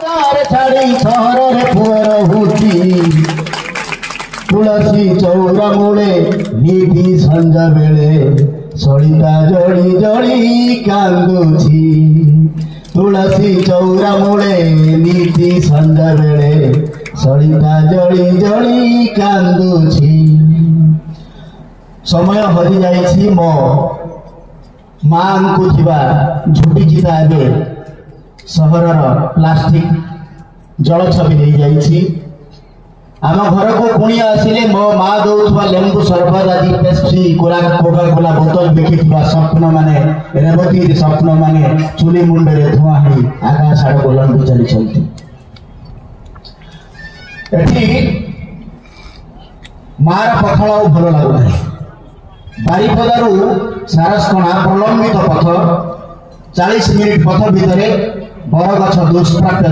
गाँव छाड़ी सहर पुअ रहुची तुलसी चौरा मूले नीति संज बेले सलिता जड़ी जड़ी कांदुची तुलसी चौरा मूले नीति संज बेले सलिता जड़ी जड़ी कांदुची। समय हरि जाइछि मो मां को थिबा झुटी चिता एबे सहरर प्लास्टिक जल छवि नहीं जाइछि। आम घर को कुणिया आसिले मो माँ दौथुवा लेंबू सरबत आदि पेप्सी कोका कोला बोतल देखिथिबा स्वप्न माने रेवती स्वप्न माने चुली मुंडे धुआं ही आकाश आड़ बुलंद चली चलती। एठी मार पखाल आ भल लागुना बारिपदारू सारसकणा प्रलंबित पथ 40 मिनिट पथ भितर बरगछ दुष्प्राप्य